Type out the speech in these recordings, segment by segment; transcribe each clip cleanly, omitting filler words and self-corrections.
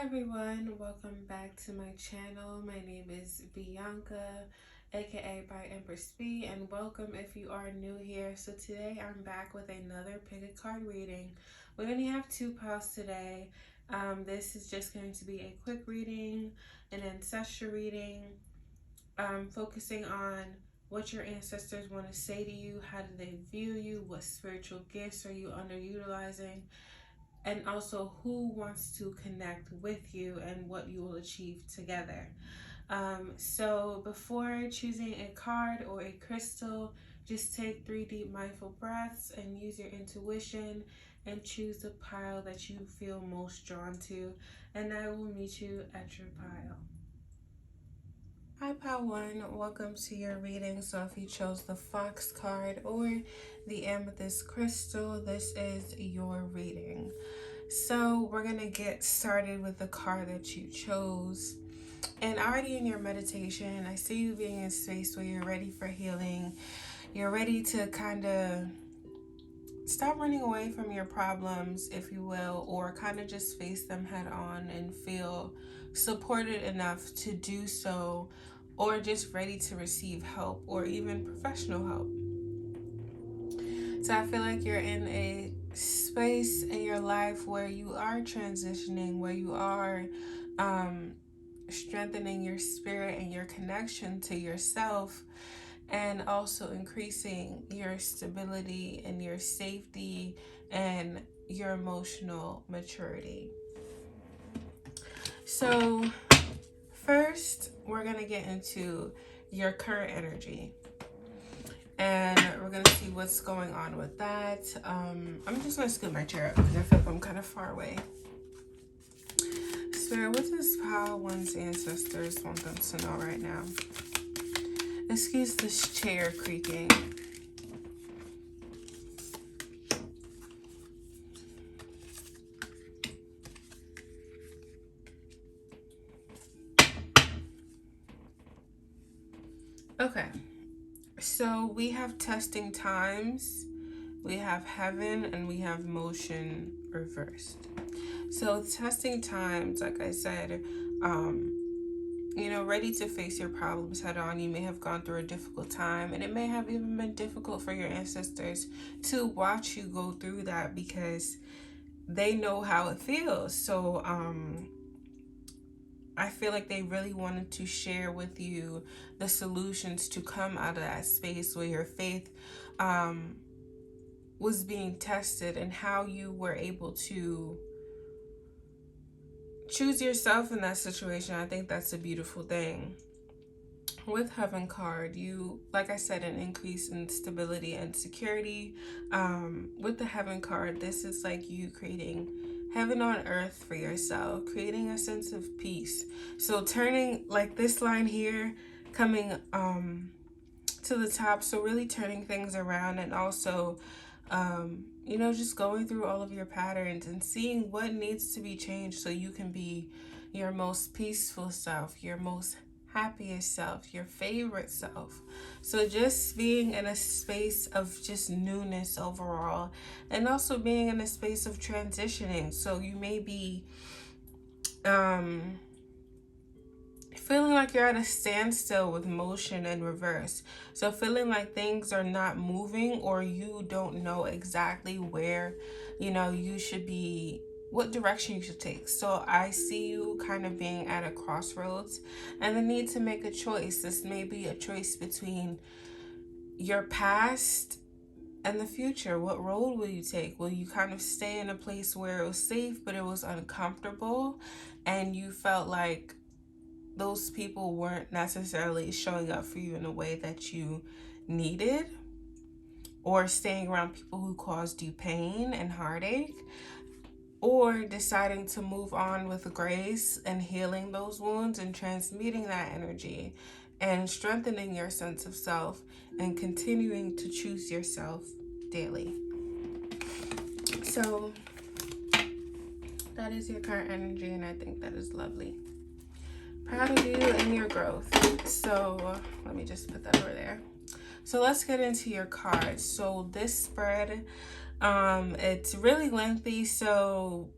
everyone, welcome back to my channel. My name is Bianca, aka By Empress B, and welcome if you are new here. So today I'm back with another pick a card reading. We only have two piles today. This is just going to be a quick reading, an ancestral reading, focusing on what your ancestors want to say to you, how do they view you, what spiritual gifts are you underutilizing, and also who wants to connect with you and what you will achieve together. So before choosing a card or a crystal, just take 3 deep mindful breaths and use your intuition and choose the pile that you feel most drawn to, and I will meet you at your pile. Hi Pile 1, welcome to your reading. So if you chose the Fox card or the Amethyst crystal, this is your reading. So we're going to get started with the card that you chose. And already in your meditation, I see you being in a space where you're ready for healing. You're ready to kind of stop running away from your problems, if you will, or kind of just face them head on and feel supported enough to do so, or just ready to receive help or even professional help. So I feel like you're in a space in your life where you are transitioning, where you are strengthening your spirit and your connection to yourself, and also increasing your stability and your safety and your emotional maturity. So first, we're going to get into your current energy. And we're going to see what's going on with that. I'm just going to scoot my chair up because I feel like I'm kind of far away. Spirit, what does Pile 1's ancestors want them to know right now? Excuse this chair creaking. Okay. So we have testing times, we have heaven, and we have motion reversed. So testing times, like I said, ready to face your problems head on. You may have gone through a difficult time, and it may have even been difficult for your ancestors to watch you go through that because they know how it feels. So I feel like they really wanted to share with you the solutions to come out of that space where your faith was being tested and how you were able to choose yourself in that situation. I think that's a beautiful thing. With Heaven card, you, like I said, an increase in stability and security. With the Heaven card, this is like you creating heaven on earth for yourself, creating a sense of peace. So turning, like this line here, coming to the top, so really turning things around, and also just going through all of your patterns and seeing what needs to be changed so you can be your most peaceful self, your most happiest self, your favorite self. So just being in a space of just newness overall, and also being in a space of transitioning. So you may be feeling like you're at a standstill with motion and reverse. So feeling like things are not moving, or you don't know exactly where, you should be, what direction you should take. So I see you kind of being at a crossroads and the need to make a choice. This may be a choice between your past and the future. What road will you take? Will you kind of stay in a place where it was safe but it was uncomfortable, and you felt like those people weren't necessarily showing up for you in a way that you needed, or staying around people who caused you pain and heartache, or deciding to move on with grace and healing those wounds and transmuting that energy and strengthening your sense of self and continuing to choose yourself daily. So that is your current energy, and I think that is lovely. Proud of you and your growth. So let me just put that over there. So let's get into your cards. So this spread, it's really lengthy, so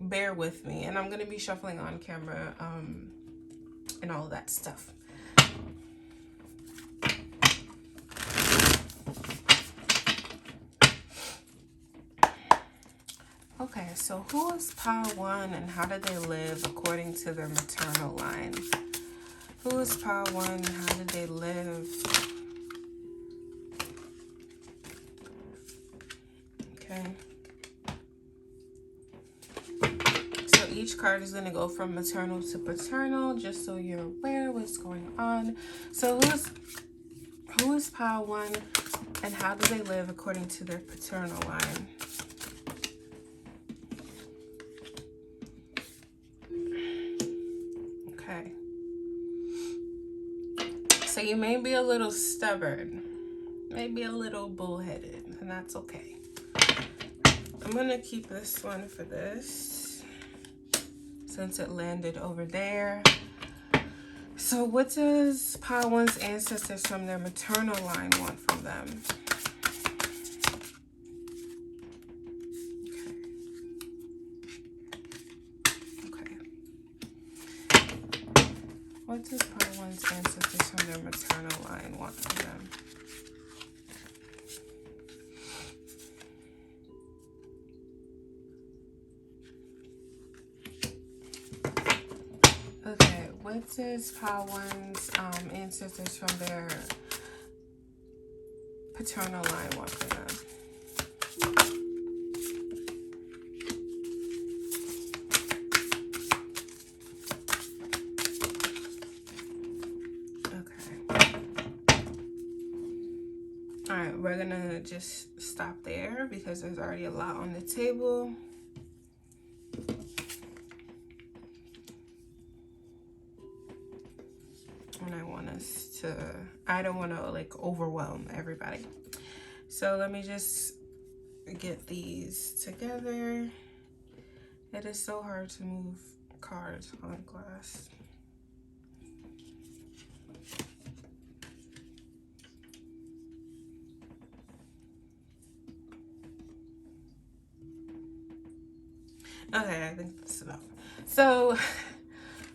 bear with me, and I'm going to be shuffling on camera and all of that stuff. Okay, so who is Power 1 and how did they live according to their maternal line? Who is Power 1 and how did they live? Okay. So each card is going to go from maternal to paternal, just so you're aware what's going on. So who is Power 1 and how do they live according to their paternal line? Okay. So you may be a little stubborn, maybe a little bullheaded, and that's okay. I'm going to keep this one for this, since it landed over there. So what does Power 1's ancestors from their maternal line want from them? Okay. What does Power 1's ancestors from their maternal line want from them? Okay, what does Power 1's ancestors from their paternal line want from them? Okay. Alright, we're gonna just stop there because there's already a lot on the table. And I don't want to like overwhelm everybody. So let me just get these together. It is so hard to move cards on glass. Okay, I think that's enough. So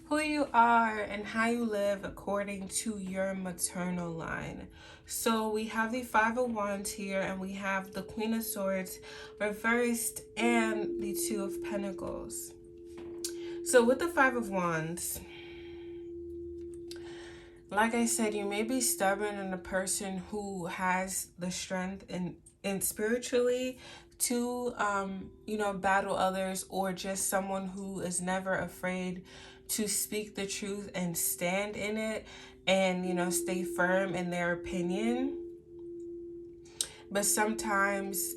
who you are and how you live according to your maternal line. So we have the Five of Wands here, and we have the Queen of Swords reversed and the Two of Pentacles. So with the Five of Wands, like I said, you may be stubborn and a person who has the strength and spiritually to battle others, or just someone who is never afraid to speak the truth and stand in it and stay firm in their opinion. But sometimes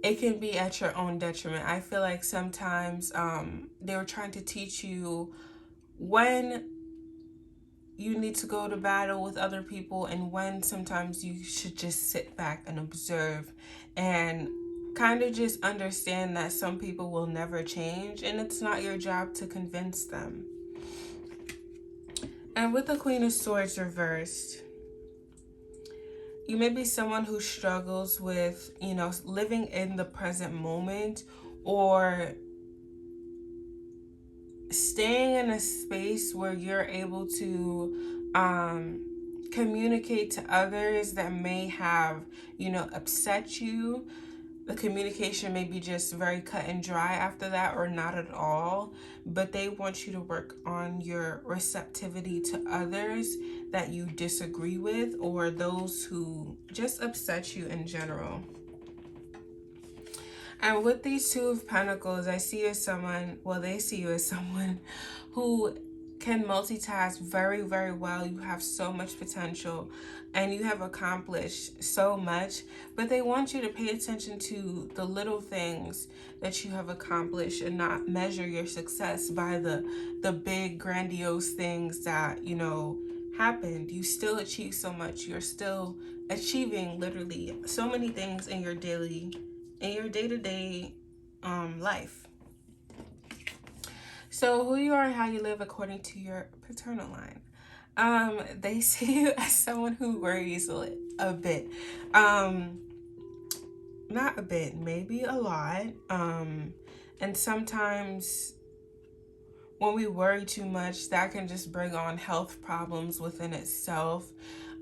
it can be at your own detriment. I feel like sometimes they were trying to teach you when you need to go to battle with other people and when sometimes you should just sit back and observe and kind of just understand that some people will never change and it's not your job to convince them. And with the Queen of Swords reversed, you may be someone who struggles with, living in the present moment, or staying in a space where you're able to communicate to others that may have, upset you. The communication may be just very cut and dry after that, or not at all. But they want you to work on your receptivity to others that you disagree with, or those who just upset you in general. And with these Two of Pentacles, I see you as someone, they see you as someone who can multitask very, very well. You have so much potential and you have accomplished so much, but they want you to pay attention to the little things that you have accomplished and not measure your success by the big grandiose things that, happened. You still achieve so much. You're still achieving literally so many things in your day-to-day life. So who you are and how you live according to your paternal line. They see you as someone who worries a bit. Not a bit, maybe a lot. And sometimes when we worry too much, that can just bring on health problems within itself.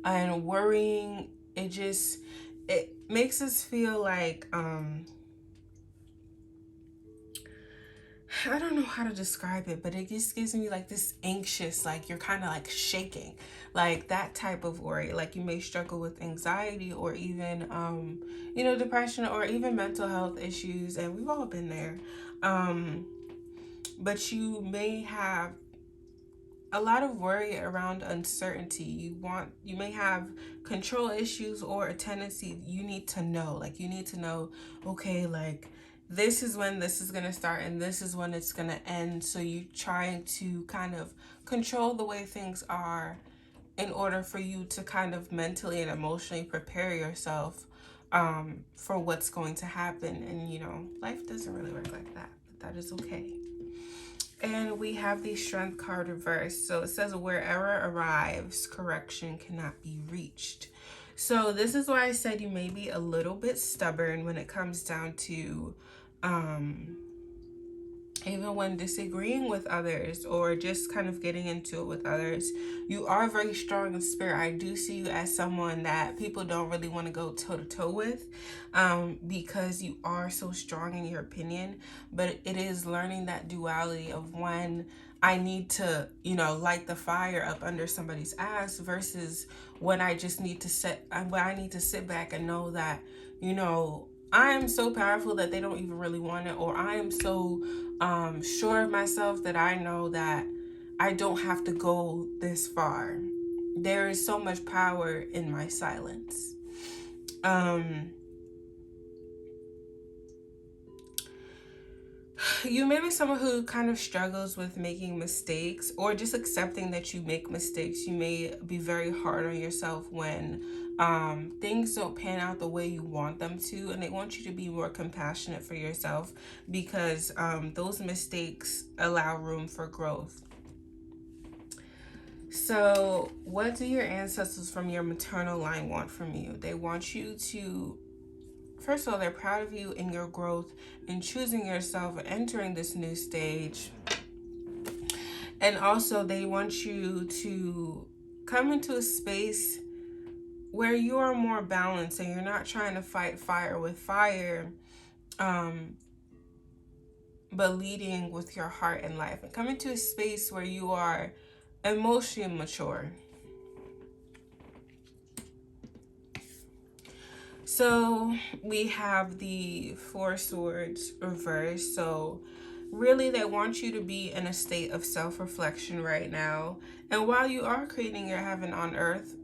And worrying, it makes us feel like I don't know how to describe it, but it just gives me like this anxious, like you're kind of like shaking, like that type of worry. Like you may struggle with anxiety or even, depression or even mental health issues, and we've all been there. But you may have a lot of worry around uncertainty. You may have control issues or a tendency you need to know. Like you need to know, okay, like this is when this is going to start and this is when it's going to end. So you trying to kind of control the way things are in order for you to kind of mentally and emotionally prepare yourself for what's going to happen. And life doesn't really work like that, but that is okay. And we have the Strength card reversed. So it says, where error arrives, correction cannot be reached. So this is why I said you may be a little bit stubborn when it comes down to even when disagreeing with others or just kind of getting into it with others. You are very strong in spirit. I do see you as someone that people don't really want to go toe to toe with because you are so strong in your opinion. But it is learning that duality of when I need to, light the fire up under somebody's ass versus when I just need to sit back and know that, I am so powerful that they don't even really want it, or I am so sure of myself that I know that I don't have to go this far. There is so much power in my silence. You may be someone who kind of struggles with making mistakes or just accepting that you make mistakes. You may be very hard on yourself when things don't pan out the way you want them to, and they want you to be more compassionate for yourself because those mistakes allow room for growth. So what do your ancestors from your maternal line want from you? They want you to, first of all, they're proud of you in your growth and choosing yourself and entering this new stage. And also they want you to come into a space where you are more balanced and you're not trying to fight fire with fire, but leading with your heart and life. And come into a space where you are emotionally mature. So we have the Four Swords reversed. So really they want you to be in a state of self-reflection right now. And while you are creating your heaven on earth,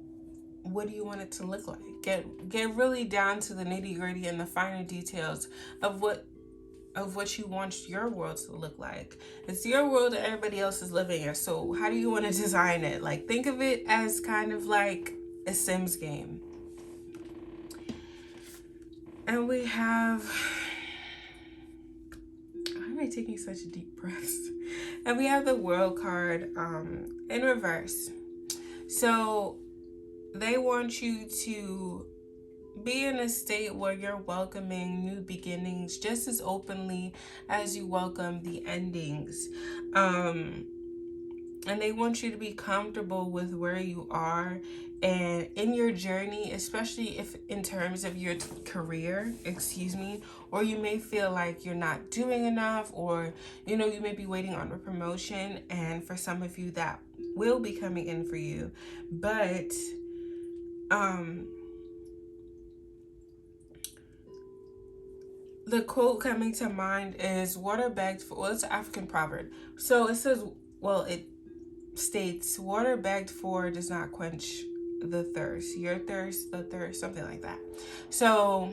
what do you want it to look like? Get really down to the nitty-gritty and the finer details of what you want your world to look like. It's your world that everybody else is living in. So how do you want to design it? Like, think of it as kind of like a Sims game. And we have, why am I taking such deep breaths? And we have the World card in reverse. So they want you to be in a state where you're welcoming new beginnings just as openly as you welcome the endings. And they want you to be comfortable with where you are and in your journey, especially if in terms of your career, or you may feel like you're not doing enough, or, you may be waiting on a promotion. And for some of you, that will be coming in for you. But, the quote coming to mind is water begged for, well, it's an African proverb. So it says, it states, water begged for does not quench the thirst. Your thirst, the thirst, something like that. So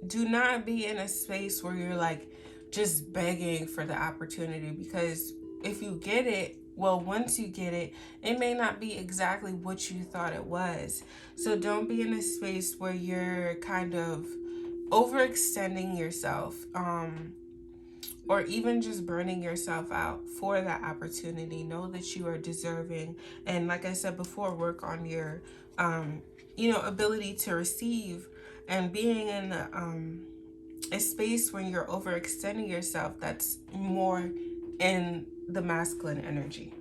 do not be in a space where you're like just begging for the opportunity, because if you get it, once you get it, it may not be exactly what you thought it was. So don't be in a space where you're kind of overextending yourself, or even just burning yourself out for that opportunity. Know that you are deserving. And like I said before, work on your, ability to receive and being in the a space when you're overextending yourself that's more in the masculine energy.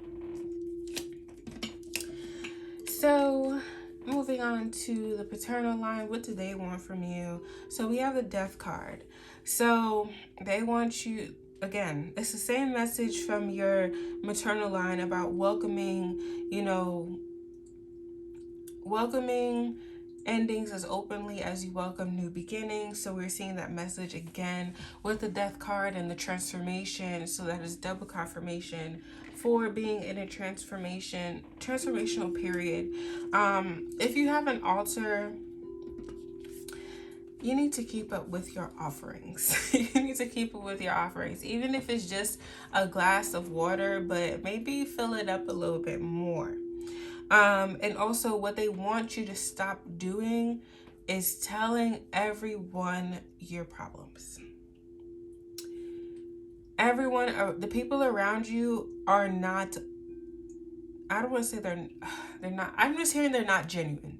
So moving on to the paternal line, what do they want from you? So we have the Death card. So they want you, again, it's the same message from your maternal line about welcoming, welcoming endings as openly as you welcome new beginnings. So we're seeing that message again with the Death card and the transformation. So that is double confirmation for being in a transformational period. If you have an altar, you need to keep up with your offerings. You need to keep up with your offerings, even if it's just a glass of water, but maybe fill it up a little bit more. And also what they want you to stop doing is telling everyone your problems. Everyone, the people around you are not, I don't want to say they're not, I'm just hearing they're not genuine.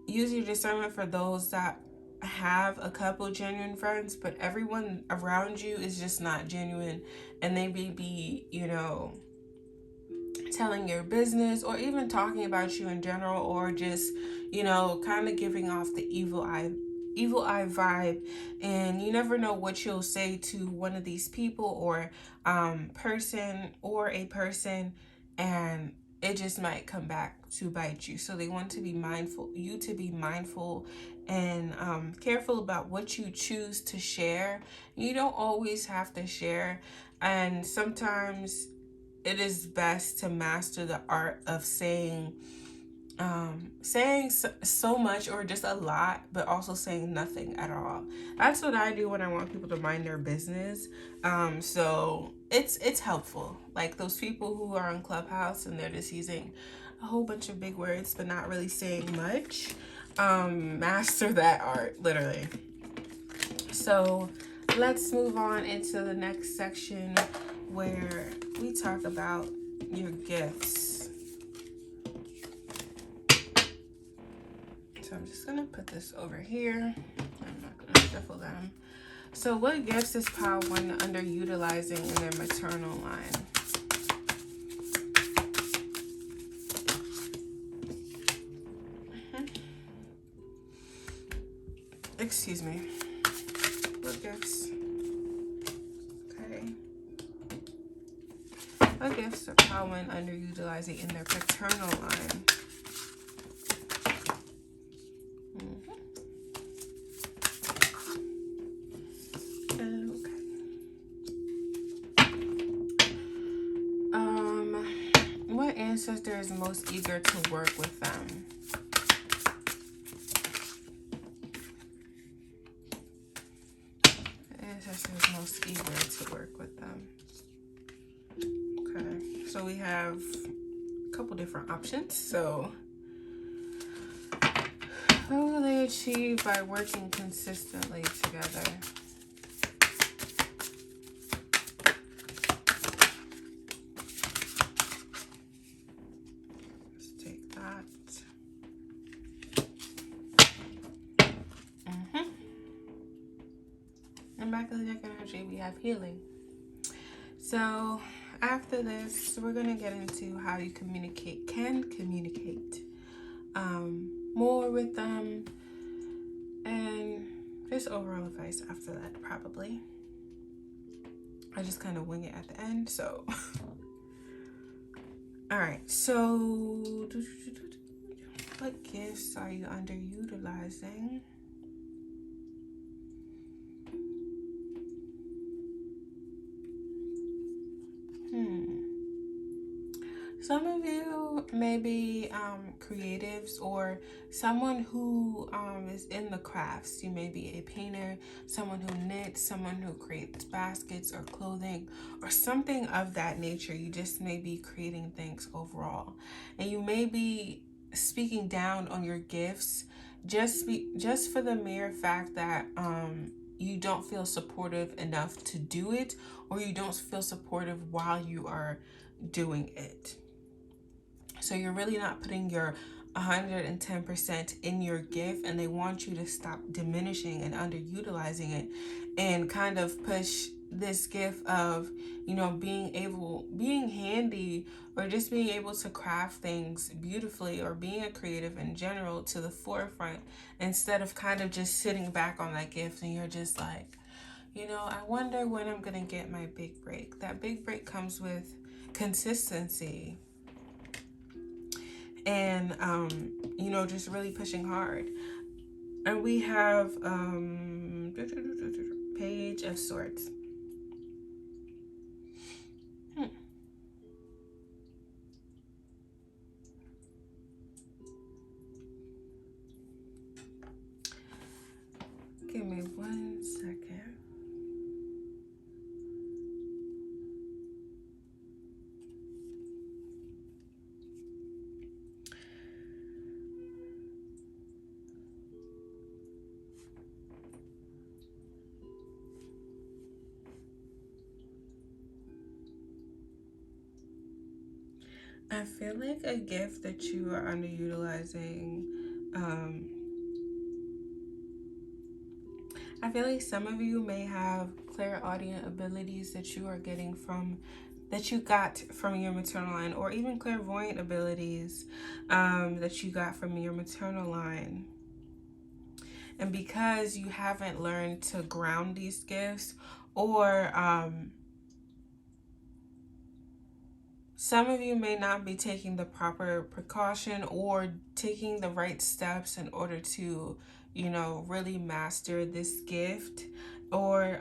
Use your discernment for those that have a couple genuine friends, but everyone around you is just not genuine, and they may be, telling your business or even talking about you in general, or just, kind of giving off the evil eye vibe, and you never know what you'll say to one of these people or person, and it just might come back to bite you. So they want to be mindful and careful about what you choose to share. You don't always have to share, and sometimes it is best to master the art of saying so much or just a lot, but also saying nothing at all. That's what I do when I want people to mind their business. So it's helpful. Like those people who are on Clubhouse and they're just using a whole bunch of big words but not really saying much. Master that art, literally. So let's move on into the next section where we talk about your gifts. So I'm just gonna put this over here. I'm not gonna shuffle them. So what gifts is Pile 1 underutilizing in their maternal line? Excuse me. What gifts? Okay. What gifts are Pile 1 underutilizing in their paternal line? What ancestor is most eager to work with them? Ancestor is most eager to work with them. Okay, so we have a couple different options. So, what will they achieve by working consistently together? Back of the deck energy, we have healing. So after this, we're going to get into how you can communicate more with them, and just overall advice after that. Probably I just kind of wing it at the end. So all right, so what gifts are you underutilizing? Some of you may be creatives, or someone who is in the crafts. You may be a painter, someone who knits, someone who creates baskets or clothing or something of that nature. You just may be creating things overall, and you may be speaking down on your gifts just for the mere fact that you don't feel supportive enough to do it, or you don't feel supportive while you are doing it. So you're really not putting your 110% in your gift, and they want you to stop diminishing and underutilizing it and kind of push this gift of, you know, being handy, or just being able to craft things beautifully, or being a creative in general, to the forefront, instead of kind of just sitting back on that gift and you're just like, you know, I wonder when I'm gonna get my big break. That big break comes with consistency and you know, just really pushing hard. And we have Page of Swords. Give me 1 second. I feel like a gift that you are underutilizing. I feel like some of you may have clairaudient abilities that you are getting from, that you got from your maternal line, or even clairvoyant abilities that you got from your maternal line. And because you haven't learned to ground these gifts, or some of you may not be taking the proper precaution or taking the right steps in order to, you know, really master this gift, or,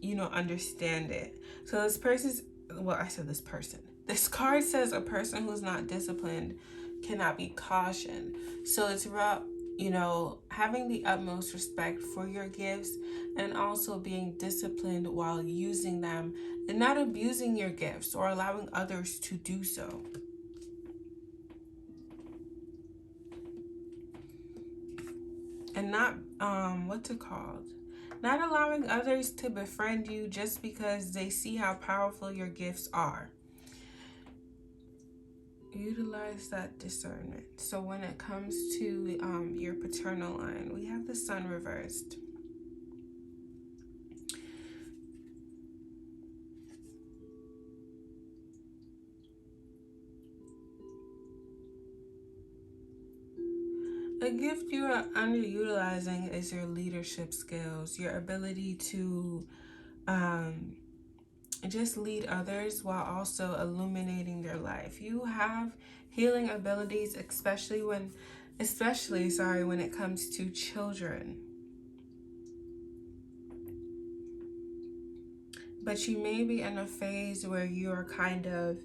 you know, understand it. So this person's, well, I said this person. This card says a person who's not disciplined cannot be cautioned. So it's about, you know, having the utmost respect for your gifts, and also being disciplined while using them, and not abusing your gifts or allowing others to do so. And not, what's it called? Not allowing others to befriend you just because they see how powerful your gifts are. Utilize that discernment. So when it comes to your paternal line, we have the Sun reversed. A gift you are underutilizing is your leadership skills, your ability to just lead others while also illuminating their life. You have healing abilities, especially when it comes to children. But you may be in a phase where you are kind of,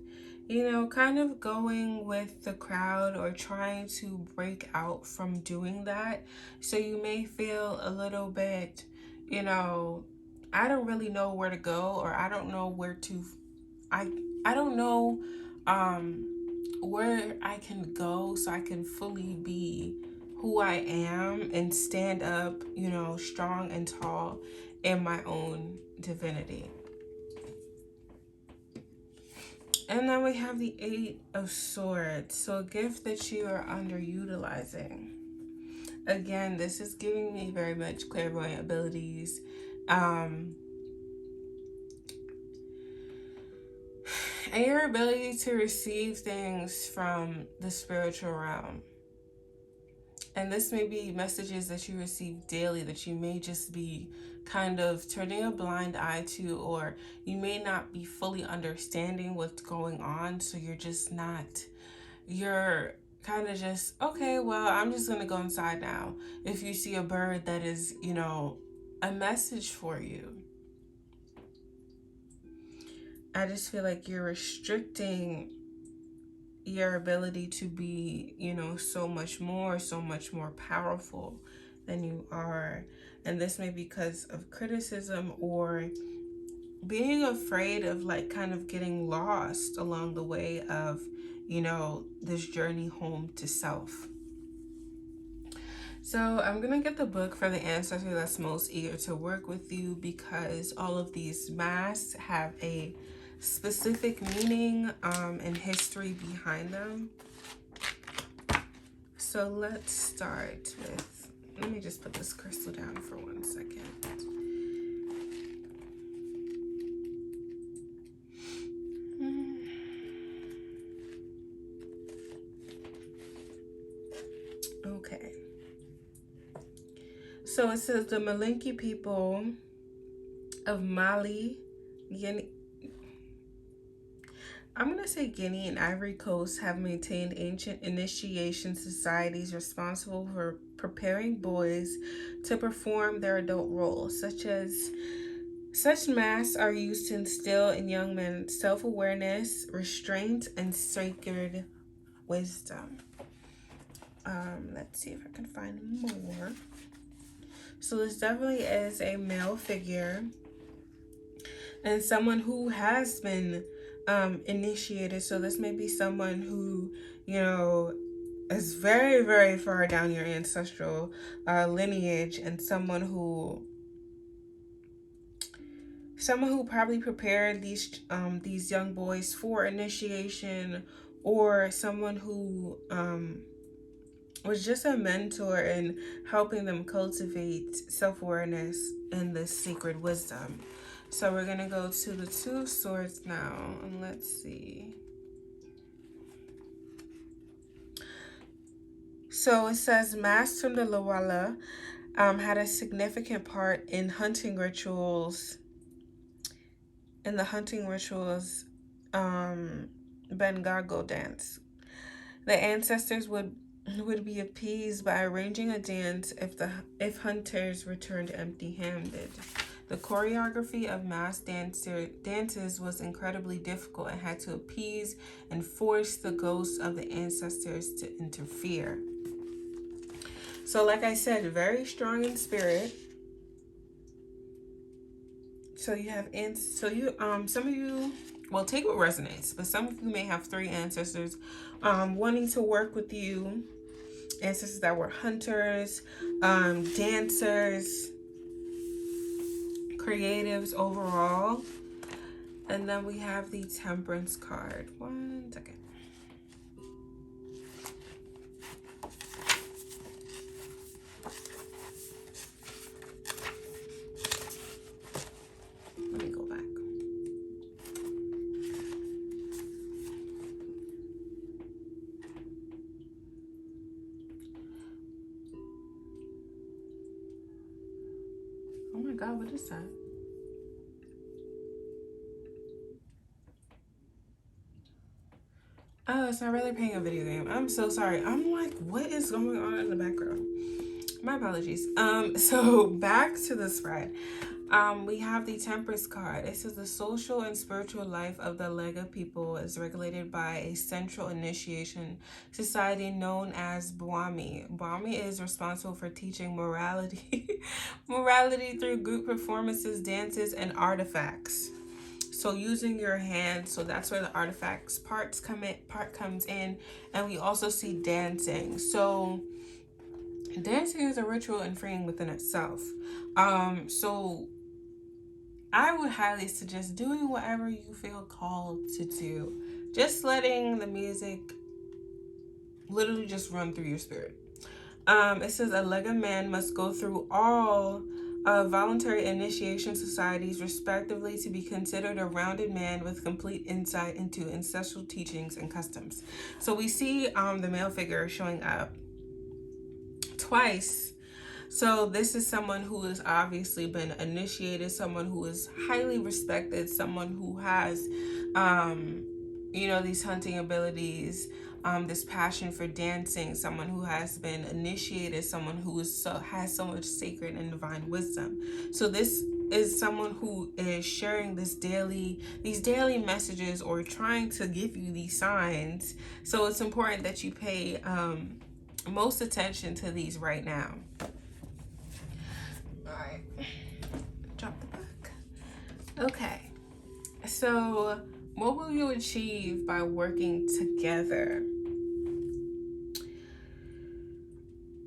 you know, kind of going with the crowd, or trying to break out from doing that. So you may feel a little bit, you know, I don't really know where to go, or I don't know where to, I don't know where I can go so I can fully be who I am and stand up, you know, strong and tall in my own divinity. And then we have the Eight of Swords. So a gift that you are underutilizing. Again, this is giving me very much clairvoyant abilities. And your ability to receive things from the spiritual realm. And this may be messages that you receive daily that you may just be kind of turning a blind eye to, or you may not be fully understanding what's going on. So you're kind of just, okay, well, I'm just going to go inside now. If you see a bird that is, you know, a message for you, I just feel like you're restricting your ability to be, you know, so much more powerful than you are. And this may be because of criticism, or being afraid of like kind of getting lost along the way of, you know, this journey home to self. So I'm gonna get the book for the ancestor that's most eager to work with you, because all of these masks have a specific meaning and history behind them. So let's start with, let me just put this crystal down for 1 second. Okay. So it says the Malinke people of Mali, Guinea, I'm going to say Guinea and Ivory Coast have maintained ancient initiation societies responsible for preparing boys to perform their adult roles, such masks are used to instill in young men self-awareness, restraint, and sacred wisdom. Let's see if I can find more. So this definitely is a male figure and someone who has been initiated. So this may be someone who, you know, is very, very far down your ancestral lineage, and someone who probably prepared these young boys for initiation, or someone who was just a mentor in helping them cultivate self-awareness and this sacred wisdom. So we're going to go to the Two of Swords now, and let's see. So it says Masks from the Lawala had a significant part in hunting rituals. Bengago dance. The ancestors would be appeased by arranging a dance if hunters returned empty-handed. The choreography of mass dances was incredibly difficult and had to appease and force the ghosts of the ancestors to interfere. So like I said, very strong in spirit. So you have some of you, well, take what resonates, but some of you may have 3 ancestors wanting to work with you. Ancestors that were hunters, dancers, creatives overall. And then we have the Temperance card. 1 second. Let me go back. Oh my God, what is that? Oh, it's not really playing a video game. I'm so sorry. I'm like, what is going on in the background? My apologies. So back to the spread. We have the Temperance card. It says the social and spiritual life of the Lega people is regulated by a central initiation society known as Bwami. Bwami is responsible for teaching morality through group performances, dances, and artifacts. So using your hands, so that's where the artifacts part comes in, and we also see dancing. So dancing is a ritual and freeing within itself. So I would highly suggest doing whatever you feel called to do. Just letting the music literally just run through your spirit. It says a Lega man must go through all voluntary initiation societies respectively to be considered a rounded man with complete insight into ancestral teachings and customs. So we see the male figure showing up twice. So this is someone who has obviously been initiated, someone who is highly respected, someone who has these hunting abilities, this passion for dancing, someone who has been initiated, someone who has so much sacred and divine wisdom. So this is someone who is sharing these daily messages, or trying to give you these signs. So it's important that you pay most attention to these right now. All right, drop the book. Okay, so what will you achieve by working together?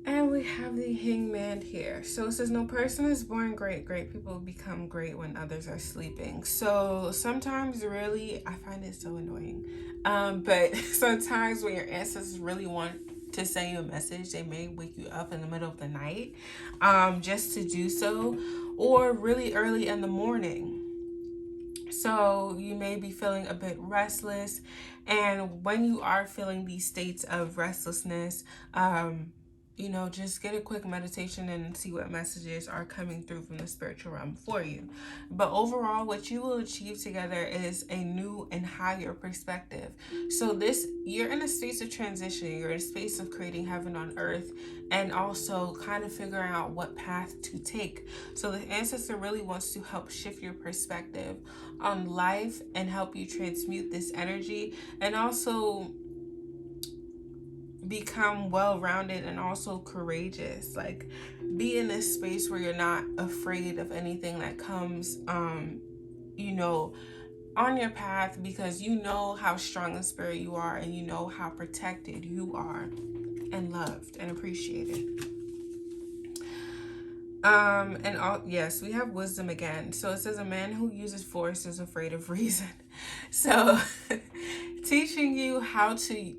And we have the Hangman here. So it says no person is born great. Great people become great when others are sleeping. So sometimes, really, I find it so annoying. But sometimes when your ancestors really want to send you a message. They may wake you up in the middle of the night just to do so, or really early in the morning. So you may be feeling a bit restless, and when you are feeling these states of restlessness, you know, just get a quick meditation and see what messages are coming through from the spiritual realm for you. But overall, what you will achieve together is a new and higher perspective. So you're in a space of transition. You're in a space of creating heaven on earth, and also kind of figuring out what path to take. So the ancestor really wants to help shift your perspective on life and help you transmute this energy, and also become well-rounded and also courageous. Like, be in this space where you're not afraid of anything that comes you know, on your path, because you know how strong in spirit you are, and you know how protected you are and loved and appreciated. Yes, we have wisdom again. So it says, a man who uses force is afraid of reason. So teaching you how to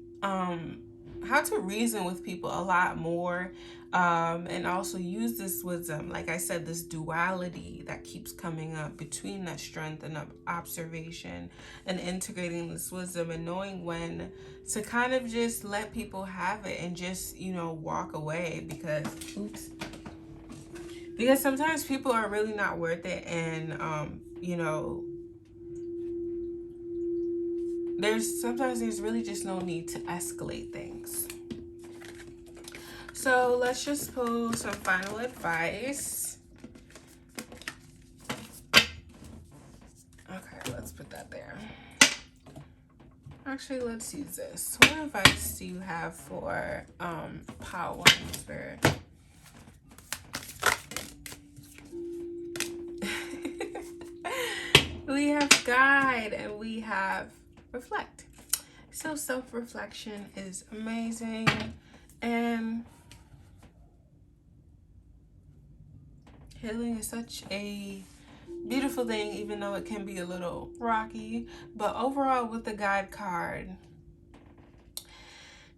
reason with people a lot more, and also use this wisdom, like I said, this duality that keeps coming up between that strength and observation, and integrating this wisdom and knowing when to kind of just let people have it and just, you know, walk away, because sometimes people are really not worth it, and you know, there's really just no need to escalate things. So let's just pull some final advice. Okay, let's put that there. Actually, let's use this. What advice do you have for Power One Spirit? We have guide and we have reflect. So self-reflection is amazing, and healing is such a beautiful thing, even though it can be a little rocky. But overall, with the guide card,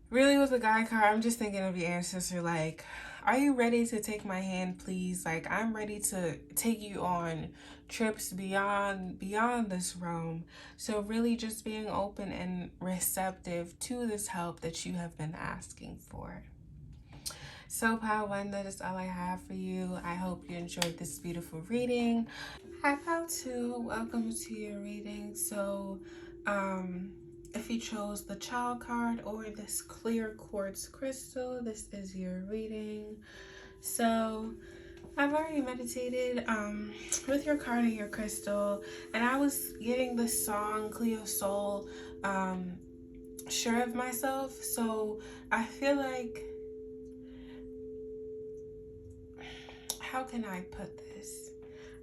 really with the guide card, I'm just thinking of your ancestor, like, are you ready to take my hand, please? Like, I'm ready to take you on trips beyond this realm. So really just being open and receptive to this help that you have been asking for. So Power One, that is all I have for you. I hope you enjoyed this beautiful reading. Hi Power Two, welcome to your reading. So if you chose the child card or this clear quartz crystal, this is your reading. So I've already meditated with your card and your crystal, and I was getting the song Cleo Soul, Sure of Myself. So I feel like, how can I put this?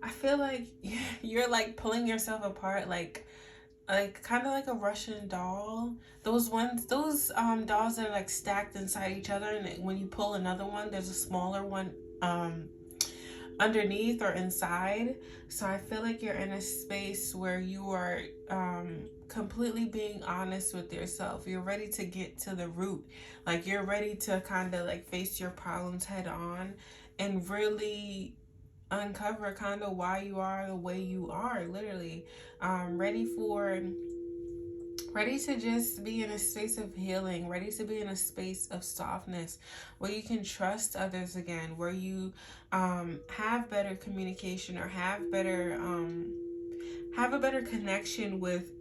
I feel like you're like pulling yourself apart, like kind of like a Russian doll. Those dolls that are like stacked inside each other, and when you pull another one, there's a smaller one underneath or inside. So I feel like you're in a space where you are completely being honest with yourself. You're ready to get to the root. Like, you're ready to kind of like face your problems head on and really uncover kind of why you are the way you are, literally. Ready to just be in a space of healing, ready to be in a space of softness, where you can trust others again, where you have better communication, or have a better connection with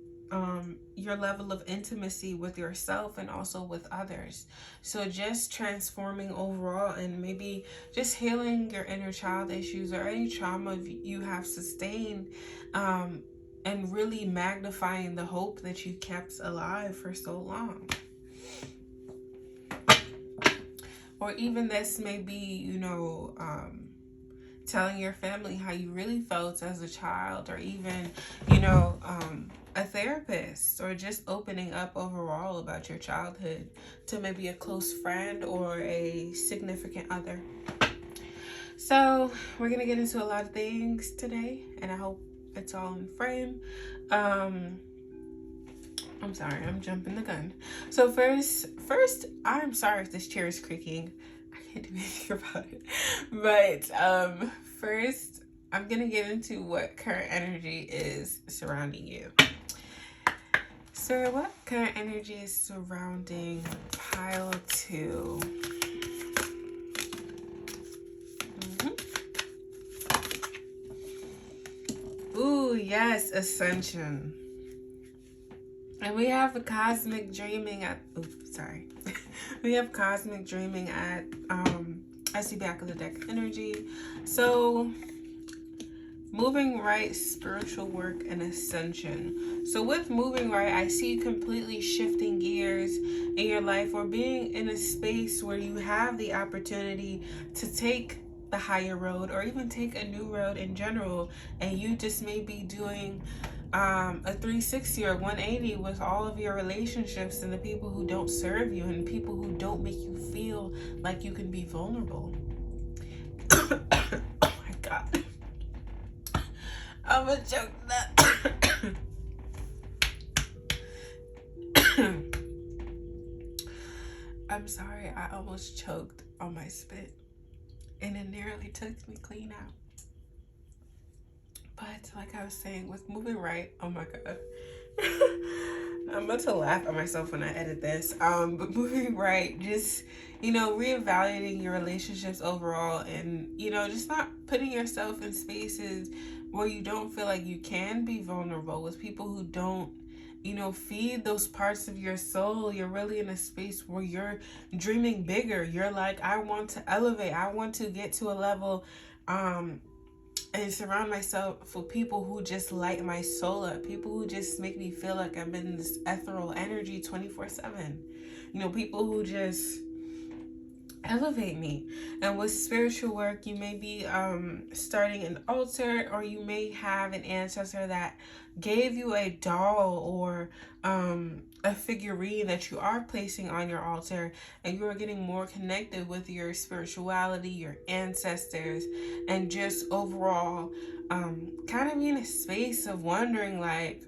your level of intimacy with yourself and also with others. So just transforming overall, and maybe just healing your inner child issues or any trauma you have sustained, and really magnifying the hope that you kept alive for so long. Or even this may be, you know, telling your family how you really felt as a child, or even, you know, a therapist, or just opening up overall about your childhood to maybe a close friend or a significant other. So we're going to get into a lot of things today, and I hope it's all in frame. I'm sorry, I'm jumping the gun. So first, I'm sorry if this chair is creaking. I can't do anything about it. But first, I'm gonna get into what current energy is surrounding you. So what current energy is surrounding pile 2? Ooh, yes, ascension. And we have a cosmic dreaming at, oops, sorry. We have cosmic dreaming at, I see back of the deck energy. So, moving right, spiritual work, and ascension. So with moving right, I see you completely shifting gears in your life or being in a space where you have the opportunity to take the higher road or even take a new road in general, and you just may be doing a 360 or 180 with all of your relationships and the people who don't serve you and people who don't make you feel like you can be vulnerable. Oh my God. I'm gonna choke that. I'm sorry, I almost choked on my spit and it nearly took me clean out. But like I was saying, with moving right, oh my God. I'm about to laugh at myself when I edit this. But moving right, just, reevaluating your relationships overall and, just not putting yourself in spaces where you don't feel like you can be vulnerable with people who don't, feed those parts of your soul. You're really in a space where you're dreaming bigger. You're like, I want to elevate. I want to get to a level, and surround myself with people who just light my soul up. People who just make me feel like I'm in this ethereal energy 24/7. People who just elevate me. And with spiritual work, you may be starting an altar, or you may have an ancestor that gave you a doll or a figurine that you are placing on your altar, and you are getting more connected with your spirituality, your ancestors, and just overall kind of be in a space of wondering, like,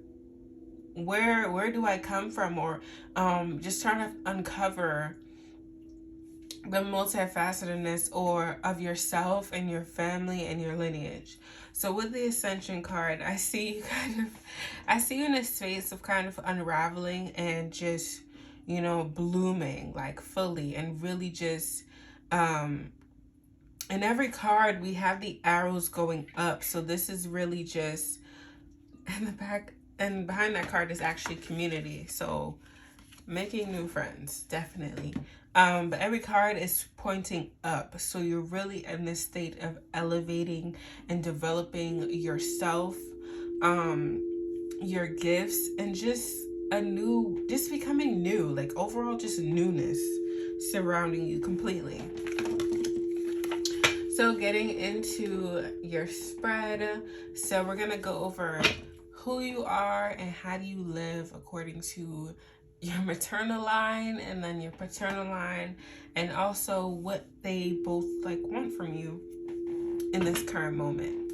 where do I come from, or just trying to uncover the multifacetedness or of yourself and your family and your lineage. So with the Ascension card, I see you in a space of kind of unraveling and just, blooming like fully, and really just in every card we have the arrows going up. So this is really just in the back, and behind that card is actually community. So making new friends, definitely. But every card is pointing up. So you're really in this state of elevating and developing yourself, your gifts, and just becoming new, like overall just newness surrounding you completely. So getting into your spread. So we're going to go over who you are and how do you live according to your maternal line and then your paternal line, and also what they both want from you in this current moment.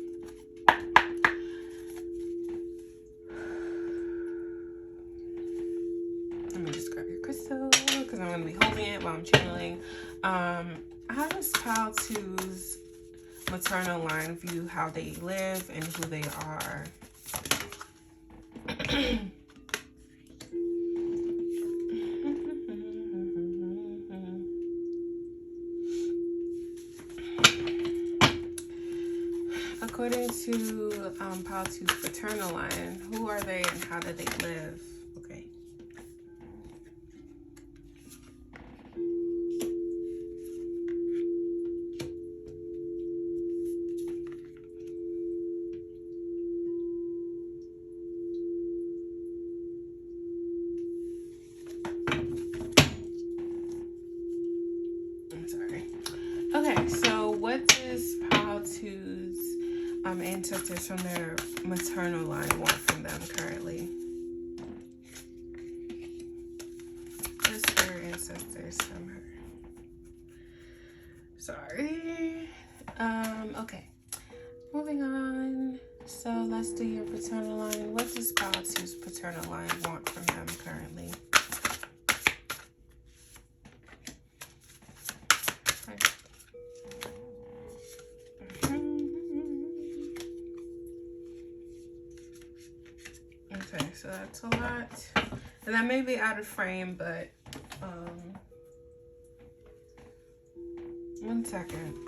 Let me just grab your crystal because I'm going to be holding it while I'm channeling. How does pile 2's maternal line view how they live and who they are? According to pile 2's paternal line, who are they and how do they live? Okay. I'm sorry. Okay, so what does pile 2's ancestors from their maternal line want from them currently? What's their ancestors from her? Sorry. Okay. Moving on. So let's do your paternal line. What does pile 2's paternal line want from them currently? so that's a lot. And that may be out of frame, but one second.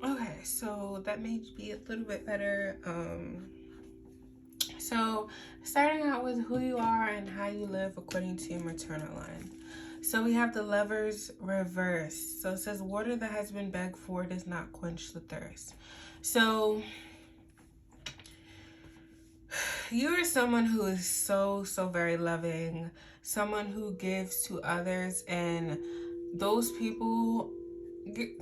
Okay, so that may be a little bit better. So starting out with who you are and how you live according to your maternal line. So we have the Lovers reverse. So it says, water that has been begged for does not quench the thirst. So you are someone who is so very loving, someone who gives to others, and those people,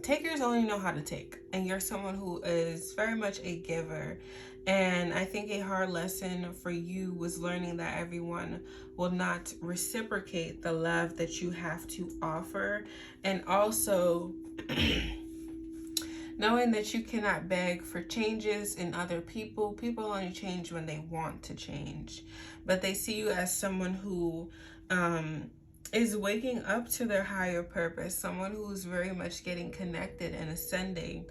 takers only know how to take, and you're someone who is very much a giver. And I think a hard lesson for you was learning that everyone will not reciprocate the love that you have to offer, and also knowing that you cannot beg for changes in other people. People only change when they want to change, but they see you as someone who is waking up to their higher purpose, someone who's very much getting connected and ascending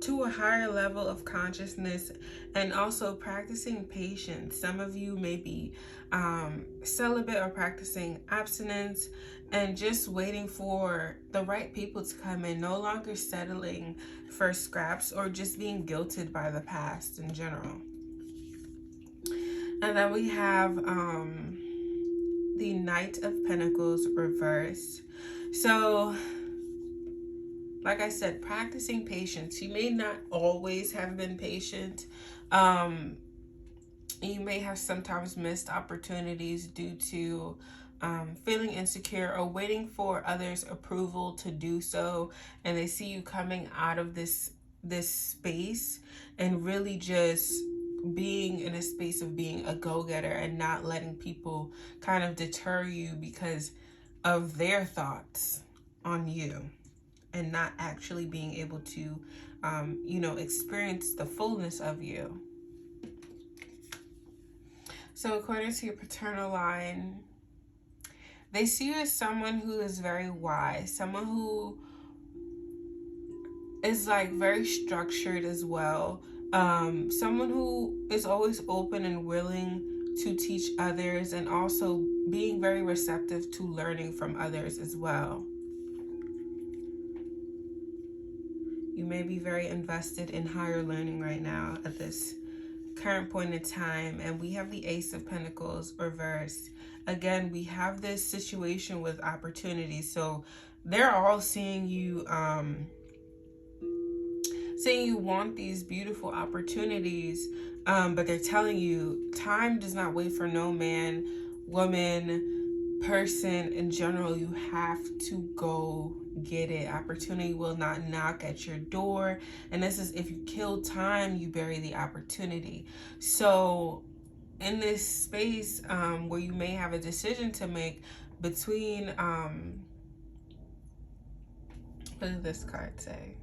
to a higher level of consciousness, and also practicing patience. Some of you may be celibate or practicing abstinence and just waiting for the right people to come in, no longer settling for scraps or just being guilted by the past in general. And then we have the Knight of Pentacles reverse. So like I said, practicing patience. You may not always have been patient. You may have sometimes missed opportunities due to feeling insecure or waiting for others' approval to do so. And they see you coming out of this space and really just being in a space of being a go-getter and not letting people kind of deter you because of their thoughts on you, and not actually being able to, experience the fullness of you. So according to your paternal line, they see you as someone who is very wise, someone who is like very structured as well, someone who is always open and willing to teach others, and also being very receptive to learning from others as well. You may be very invested in higher learning right now at this current point in time. And we have the Ace of Pentacles reversed. Again, we have this situation with opportunities. So they're all seeing you want these beautiful opportunities, but they're telling you time does not wait for no man, woman, person in general. You have to go get it. Opportunity will not knock at your door. And this is, if you kill time, you bury the opportunity. So in this space where you may have a decision to make between what does this card say?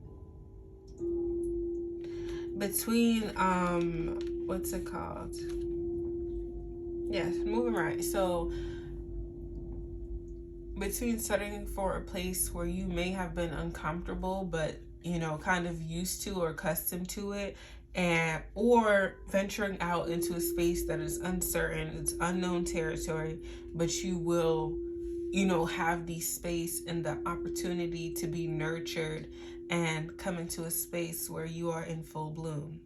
Between what's it called? Yes, moving right. So between settling for a place where you may have been uncomfortable, but kind of used to or accustomed to it, and or venturing out into a space that is uncertain, it's unknown territory, but you will have the space and the opportunity to be nurtured and come into a space where you are in full bloom.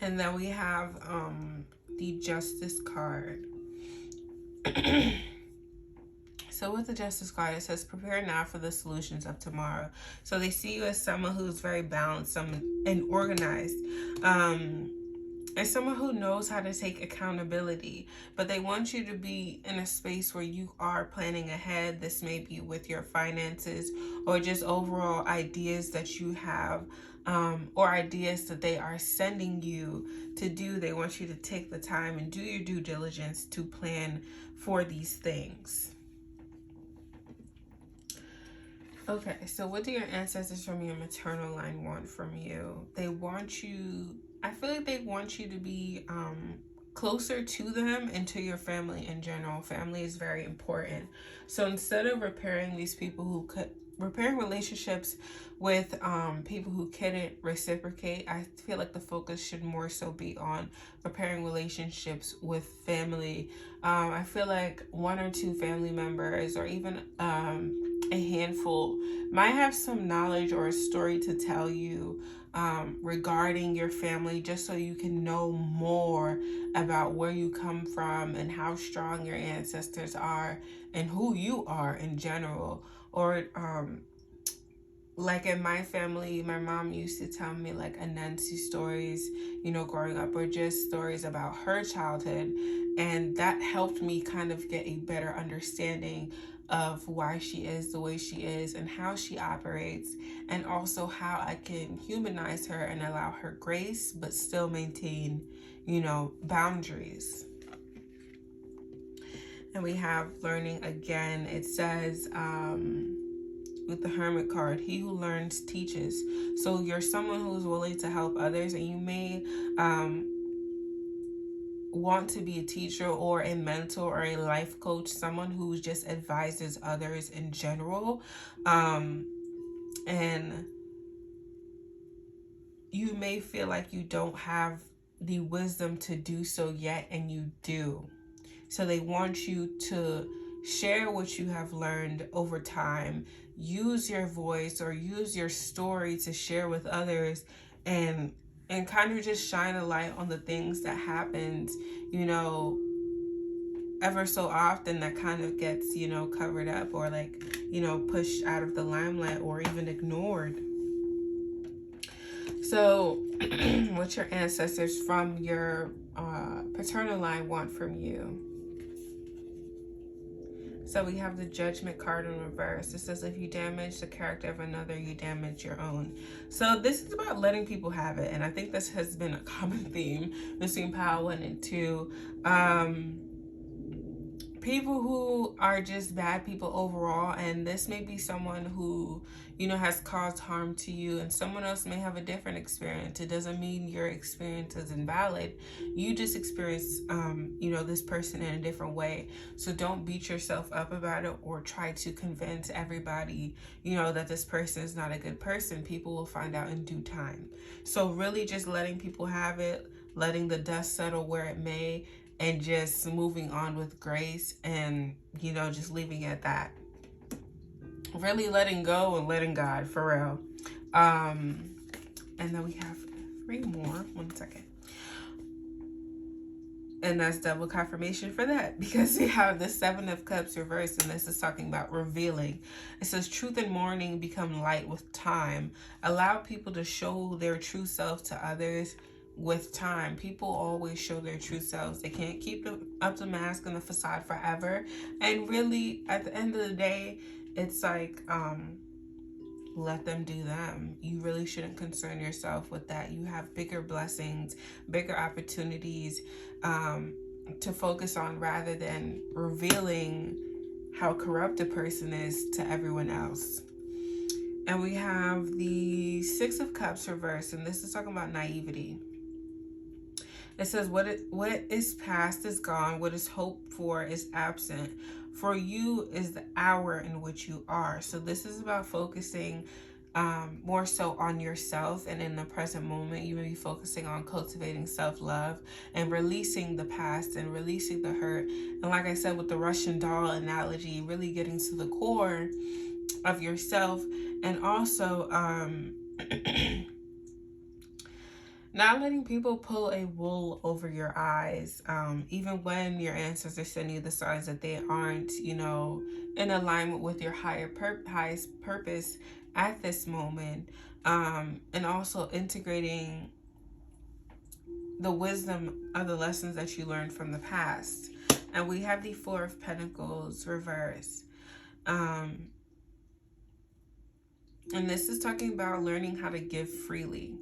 And then we have the Justice card. So with the Justice card, it says, prepare now for the solutions of tomorrow. So they see you as someone who's very balanced and organized. And It's someone who knows how to take accountability, but they want you to be in a space where you are planning ahead. This may be with your finances or just overall ideas that you have, or ideas that they are sending you to do. They want you to take the time and do your due diligence to plan for these things. Okay, so what do your ancestors from your maternal line want from you? They want you, I feel like they want you to be closer to them and to your family in general. Family is very important. So instead of repairing these people who could, repairing relationships with people who couldn't reciprocate, I feel like the focus should more so be on repairing relationships with family. I feel like one or two family members, or even a handful, might have some knowledge or a story to tell you regarding your family, just so you can know more about where you come from and how strong your ancestors are and who you are in general. Or like in my family, my mom used to tell me like Anansi stories, you know, growing up, or just stories about her childhood. And that helped me kind of get a better understanding of why she is the way she is and how she operates, and also how I can humanize her and allow her grace, but still maintain, you know, boundaries. And we have learning again. It says, with the Hermit card, he who learns teaches. So you're someone who's willing to help others, and you may want to be a teacher or a mentor or a life coach, someone who just advises others in general. And you may feel like you don't have the wisdom to do so yet, and you do. So they want you to share what you have learned over time, use your voice or use your story to share with others, and kind of just shine a light on the things that happens, you know, ever so often that kind of gets, you know, covered up or like, you know, pushed out of the limelight or even ignored. So what your ancestors from your paternal line want from you. So we have the Judgment card in reverse. It says, if you damage the character of another, you damage your own. So this is about letting people have it. And I think this has been a common theme between Pile 1 and 2. People who are just bad people overall, and this may be someone who, you know, has caused harm to you, and someone else may have a different experience. It doesn't mean your experience is invalid. You just experience, you know, this person in a different way. So don't beat yourself up about it or try to convince everybody, you know, that this person is not a good person. People will find out in due time. So really just letting people have it, letting the dust settle where it may, and just moving on with grace, and, you know, just leaving it at that. Really letting go and letting God, for real. And then we have 3 more. 1 second. And that's double confirmation for that, because we have the 7 of Cups reversed, and this is talking about revealing. It says, truth and mourning become light with time. Allow people to show their true self to others with time. People always show their true selves. They can't keep up the mask and the facade forever. And really, at the end of the day, it's like, let them do them. You really shouldn't concern yourself with that. You have bigger blessings, bigger opportunities to focus on, rather than revealing how corrupt a person is to everyone else. And we have the 6 of Cups reversed, and this is talking about naivety. It says, what is past is gone. What is hoped for is absent. For you is the hour in which you are. So this is about focusing more so on yourself, and in the present moment you may be focusing on cultivating self-love and releasing the past and releasing the hurt. And like I said, with the Russian doll analogy, really getting to the core of yourself, and also not letting people pull a wool over your eyes, even when your ancestors send you the signs that they aren't, you know, in alignment with your highest purpose at this moment. And also integrating the wisdom of the lessons that you learned from the past. And we have the Four of Pentacles reverse. And this is talking about learning how to give freely.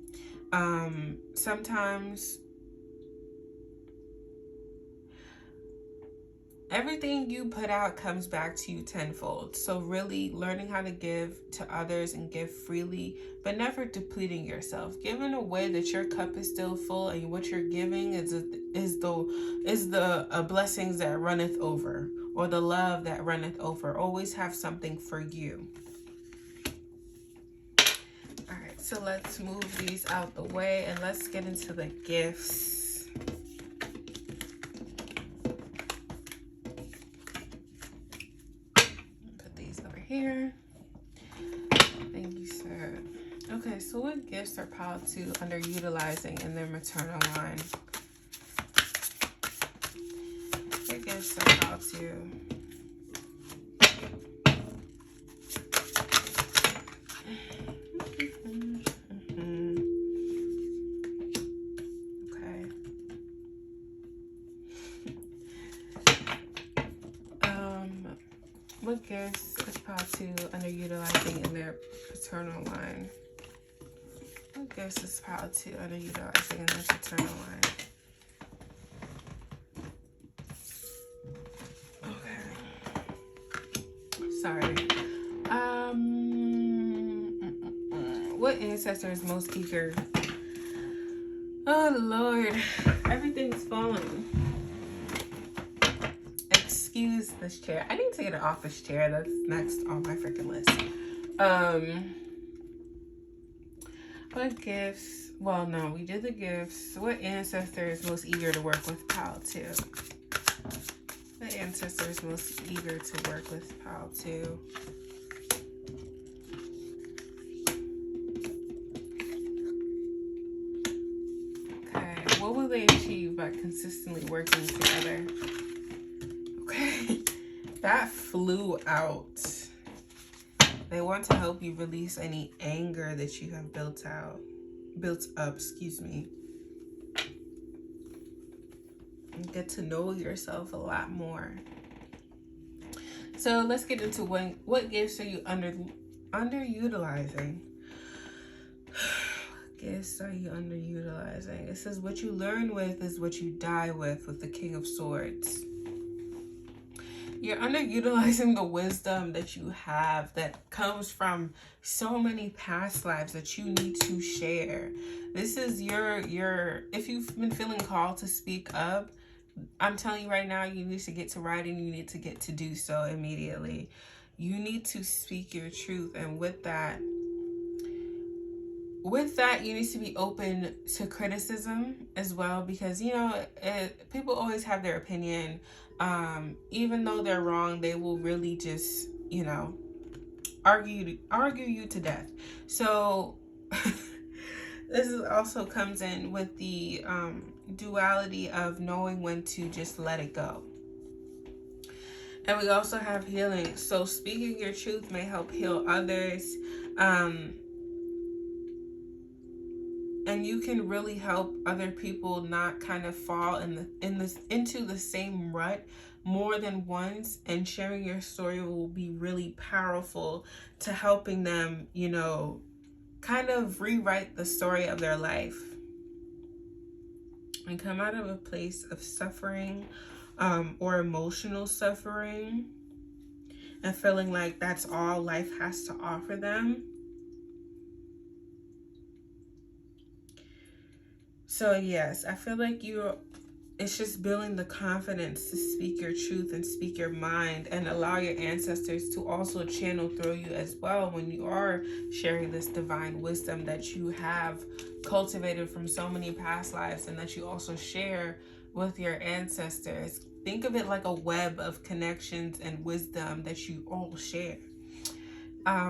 Sometimes everything you put out comes back to you tenfold. So really learning how to give to others and give freely, but never depleting yourself. Give in a way that your cup is still full, and what you're giving is the blessings that runneth over, or the love that runneth over. Always have something for you. All right, so let's move these out the way and let's get into the gifts. Here. Thank you, sir. Okay, so what gifts are piled to underutilizing in their maternal line? What gifts are piled to? What gifts is piled to underutilizing in their paternal line? What gifts is piled to underutilizing in their paternal line? Okay. Sorry. What ancestor is most eager? Oh Lord, everything's falling. Excuse this chair. I need to get an office chair. That's next on my freaking list. What gifts? Well, no, we did the gifts. What ancestor is most eager to work with Pal 2? What ancestor is most eager to work with Pal 2? Okay, what will they achieve by consistently working together? Okay, that flew out. They want to help you release any anger that you have built up, excuse me. And get to know yourself a lot more. So let's get into what gifts are you underutilizing? What gifts are you underutilizing? It says what you learn with is what you die with the King of Swords. You're underutilizing the wisdom that you have that comes from so many past lives that you need to share. This is your if you've been feeling called to speak up, I'm telling you right now, you need to get to writing. You need to get to do so immediately. You need to speak your truth. And with that, you need to be open to criticism as well, because, you know, people always have their opinion. Even though they're wrong, they will really just, you know, argue you to death. So this is also comes in with the duality of knowing when to just let it go. And we also have healing. So speaking your truth may help heal others. And you can really help other people not kind of fall into the same rut more than once. And sharing your story will be really powerful to helping them, you know, kind of rewrite the story of their life and come out of a place of suffering or emotional suffering and feeling like that's all life has to offer them. So yes, I feel like it's just building the confidence to speak your truth and speak your mind, and allow your ancestors to also channel through you as well when you are sharing this divine wisdom that you have cultivated from so many past lives and that you also share with your ancestors. Think of it like a web of connections and wisdom that you all share.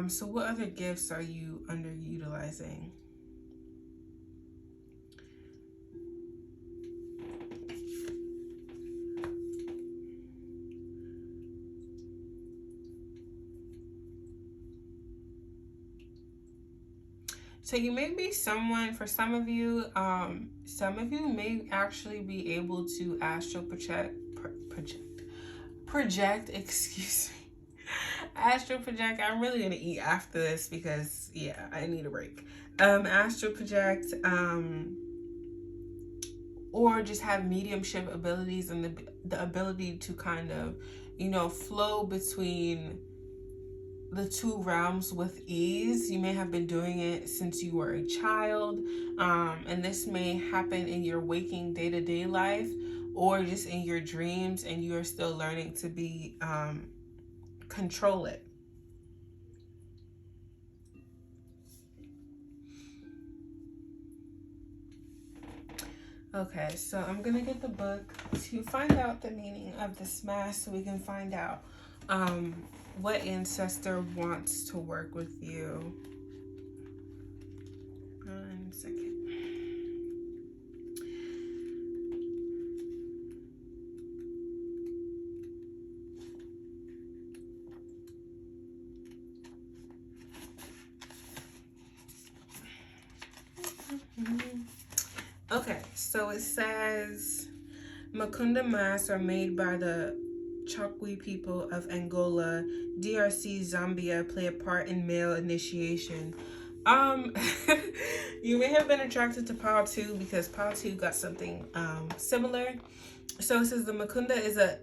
So what other gifts are you underutilizing? So you may be someone, for some of you may actually be able to astral project, excuse me. Astral project. I'm really gonna eat after this because yeah, I need a break. Astral project, or just have mediumship abilities and the ability to kind of, flow between the two realms with ease. You may have been doing it since you were a child, and this may happen in your waking day-to-day life or just in your dreams, and you are still learning to be control it. Okay, so I'm gonna get the book to find out the meaning of this mask so we can find out what ancestor wants to work with you. 1 second. Okay, so it says Makunda masks are made by the Chokwe people of Angola, DRC, Zambia, play a part in male initiation. You may have been attracted to Pal 2 because Pal 2 got something similar. So it says the Makunda is a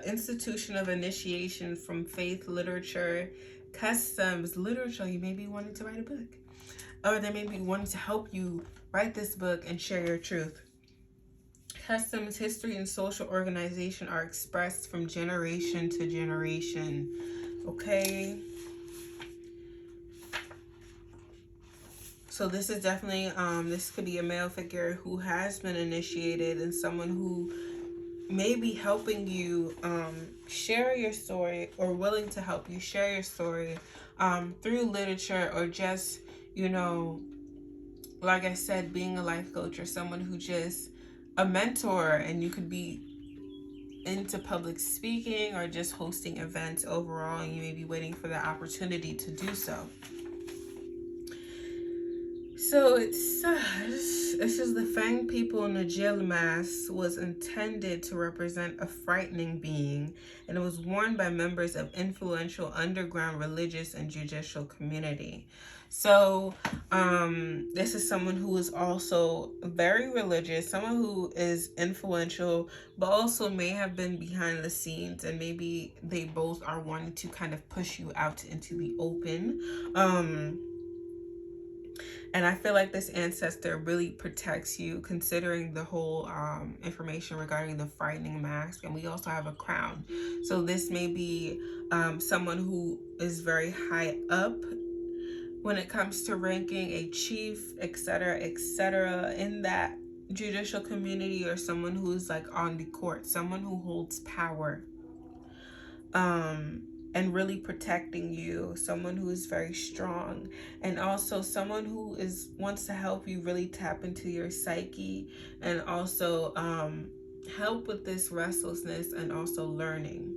institution of initiation from faith, literature, customs, literature. You may be wanting to write a book, or they may be wanting to help you write this book and share your truth. Customs, history, and social organization are expressed from generation to generation. Okay. So this is definitely, this could be a male figure who has been initiated and someone who may be helping you share your story, or willing to help you share your story through literature, or just, like I said, being a life coach, or someone who just a mentor, and you could be into public speaking or just hosting events overall, and you may be waiting for the opportunity to do so. So it says the Fang people in the Jil mask was intended to represent a frightening being, and it was worn by members of influential underground religious and judicial community. So this is someone who is also very religious, someone who is influential, but also may have been behind the scenes, and maybe they both are wanting to kind of push you out into the open. And I feel like this ancestor really protects you, considering the whole information regarding the frightening mask. And we also have a crown. So this may be someone who is very high up when it comes to ranking, a chief, etc., in that judicial community, or someone who's like on the court, someone who holds power. And really protecting you, someone who is very strong, and also someone who wants to help you really tap into your psyche, and also help with this restlessness, and also learning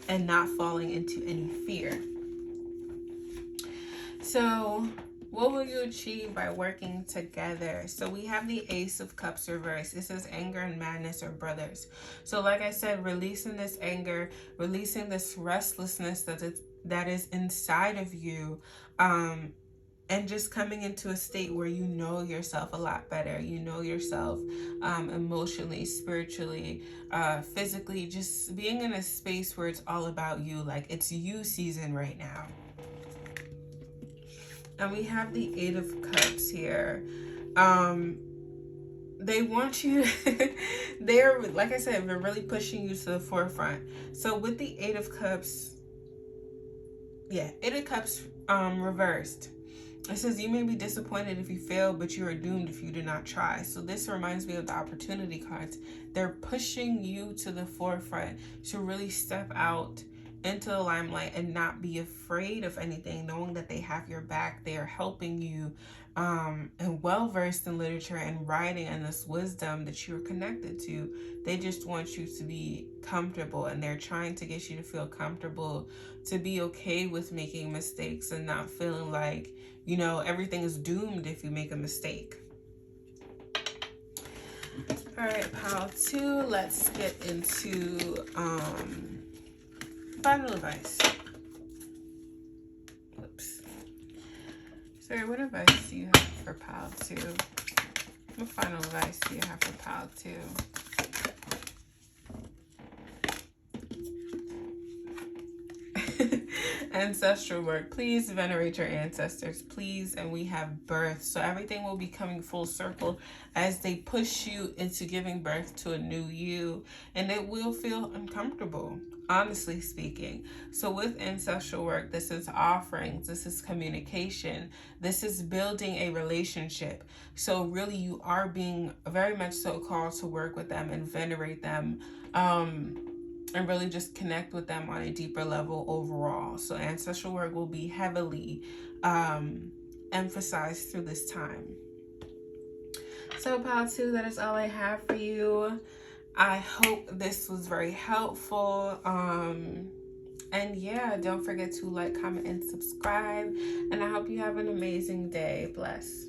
and not falling into any fear. So what will you achieve by working together? So we have the Ace of Cups reversed. It says anger and madness are brothers. So like I said, releasing this anger, releasing this restlessness that is inside of you, and just coming into a state where you know yourself a lot better. You know yourself emotionally, spiritually, physically, just being in a space where it's all about you. Like it's you season right now. And we have the Eight of Cups here. They want you, they're, like I said, they're really pushing you to the forefront. So with the Eight of Cups, Eight of Cups reversed. It says you may be disappointed if you fail, but you are doomed if you do not try. So this reminds me of the opportunity cards. They're pushing you to the forefront to really step out into the limelight and not be afraid of anything, knowing that they have your back. They are helping you, and well versed in literature and writing and this wisdom that you're connected to. They just want you to be comfortable, and they're trying to get you to feel comfortable, to be okay with making mistakes and not feeling like, you know, everything is doomed if you make a mistake. All right, pile 2, let's get into final advice. Oops. Sorry, what advice do you have for pile 2? What final advice do you have for pile 2? Ancestral work. Please venerate your ancestors, please. And we have birth, so everything will be coming full circle as they push you into giving birth to a new you, and it will feel uncomfortable, honestly speaking. So with ancestral work, this is offerings, this is communication, this is building a relationship. So really, you are being very much so called to work with them and venerate them, and really just connect with them on a deeper level overall. So ancestral work will be heavily emphasized through this time. So pile 2, that is all I have for you. I hope this was very helpful. And yeah, don't forget to like, comment, and subscribe. And I hope you have an amazing day. Bless.